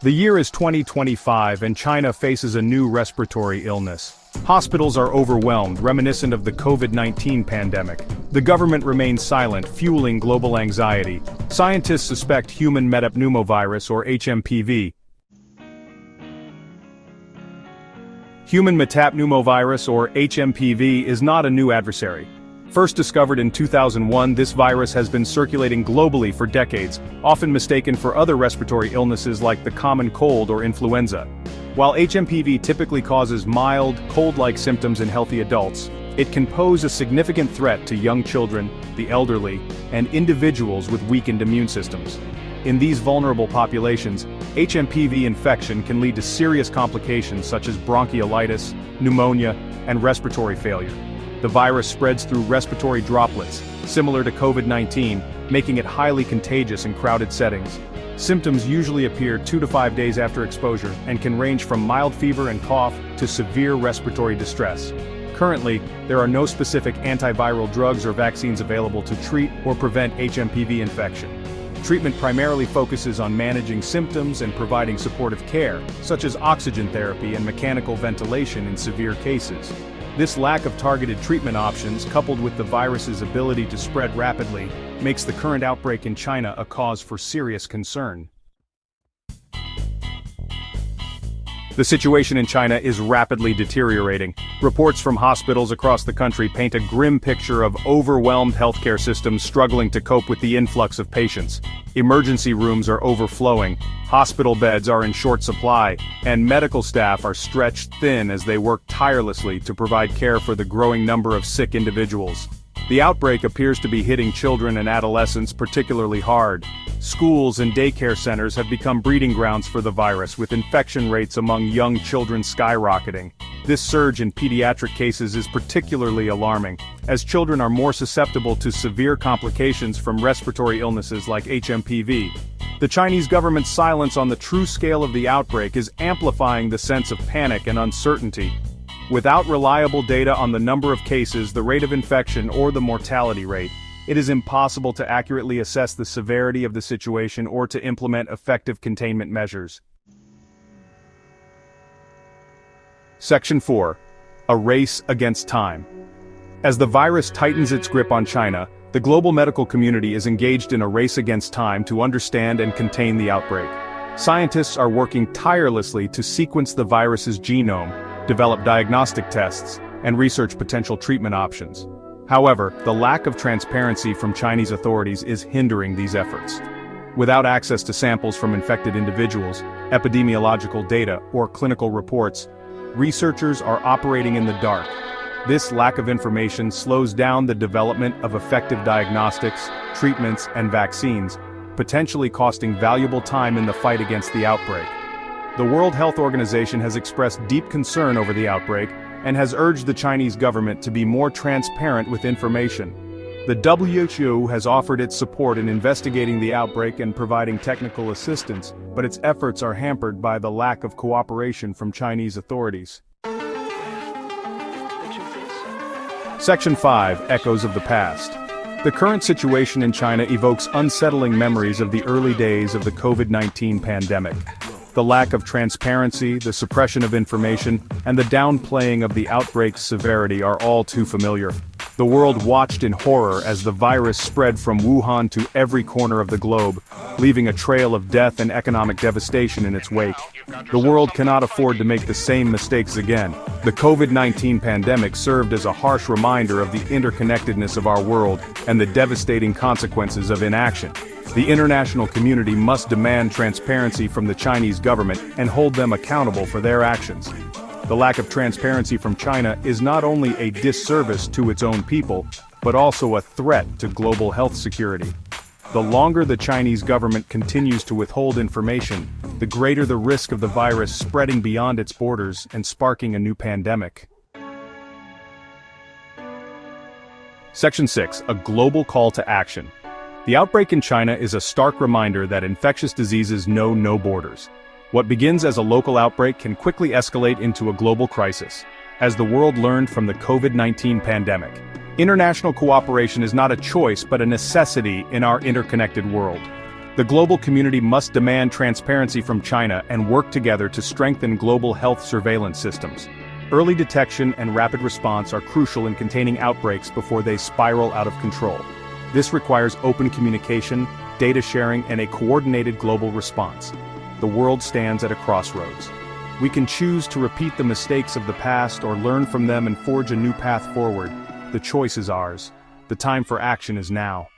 The year is 2025 and China faces a new respiratory illness. Hospitals are overwhelmed, reminiscent of the COVID-19 pandemic. The government remains silent, fueling global anxiety. Scientists suspect human metapneumovirus or HMPV. Human metapneumovirus or HMPV is not a new adversary. First discovered in 2001, this virus has been circulating globally for decades, often mistaken for other respiratory illnesses like the common cold or influenza. While HMPV typically causes mild, cold-like symptoms in healthy adults, it can pose a significant threat to young children, the elderly, and individuals with weakened immune systems. In these vulnerable populations, HMPV infection can lead to serious complications such as bronchiolitis, pneumonia, and respiratory failure. The virus spreads through respiratory droplets, similar to COVID-19, making it highly contagious in crowded settings. Symptoms usually appear 2 to 5 days after exposure and can range from mild fever and cough to severe respiratory distress. Currently, there are no specific antiviral drugs or vaccines available to treat or prevent HMPV infection. Treatment primarily focuses on managing symptoms and providing supportive care, such as oxygen therapy and mechanical ventilation in severe cases. This lack of targeted treatment options, coupled with the virus's ability to spread rapidly, makes the current outbreak in China a cause for serious concern. The situation in China is rapidly deteriorating. Reports from hospitals across the country paint a grim picture of overwhelmed healthcare systems struggling to cope with the influx of patients. Emergency rooms are overflowing, hospital beds are in short supply, and medical staff are stretched thin as they work tirelessly to provide care for the growing number of sick individuals. The outbreak appears to be hitting children and adolescents particularly hard. Schools and daycare centers have become breeding grounds for the virus, with infection rates among young children skyrocketing. This surge in pediatric cases is particularly alarming, as children are more susceptible to severe complications from respiratory illnesses like HMPV. The Chinese government's silence on the true scale of the outbreak is amplifying the sense of panic and uncertainty. Without reliable data on the number of cases, the rate of infection, or the mortality rate, it is impossible to accurately assess the severity of the situation or to implement effective containment measures. Section 4. A race against time. As the virus tightens its grip on China, the global medical community is engaged in a race against time to understand and contain the outbreak. Scientists are working tirelessly to sequence the virus's genome, develop diagnostic tests, and research potential treatment options. However, the lack of transparency from Chinese authorities is hindering these efforts. Without access to samples from infected individuals, epidemiological data, or clinical reports, researchers are operating in the dark. This lack of information slows down the development of effective diagnostics, treatments, and vaccines, potentially costing valuable time in the fight against the outbreak. The World Health Organization has expressed deep concern over the outbreak and has urged the Chinese government to be more transparent with information. The WHO has offered its support in investigating the outbreak and providing technical assistance, but its efforts are hampered by the lack of cooperation from Chinese authorities. Section 5. Echoes of the Past. The current situation in China evokes unsettling memories of the early days of the COVID-19 pandemic. The lack of transparency, the suppression of information, and the downplaying of the outbreak's severity are all too familiar. The world watched in horror as the virus spread from Wuhan to every corner of the globe, leaving a trail of death and economic devastation in its wake. The world cannot afford to make the same mistakes again. The COVID-19 pandemic served as a harsh reminder of the interconnectedness of our world and the devastating consequences of inaction. The international community must demand transparency from the Chinese government and hold them accountable for their actions. The lack of transparency from China is not only a disservice to its own people, but also a threat to global health security. The longer the Chinese government continues to withhold information, the greater the risk of the virus spreading beyond its borders and sparking a new pandemic. Section 6. A global call to action. The outbreak in China is a stark reminder that infectious diseases know no borders. What begins as a local outbreak can quickly escalate into a global crisis, as the world learned from the COVID-19 pandemic. International cooperation is not a choice but a necessity in our interconnected world. The global community must demand transparency from China and work together to strengthen global health surveillance systems. Early detection and rapid response are crucial in containing outbreaks before they spiral out of control. This requires open communication, data sharing, and a coordinated global response. The world stands at a crossroads. We can choose to repeat the mistakes of the past or learn from them and forge a new path forward. The choice is ours. The time for action is now.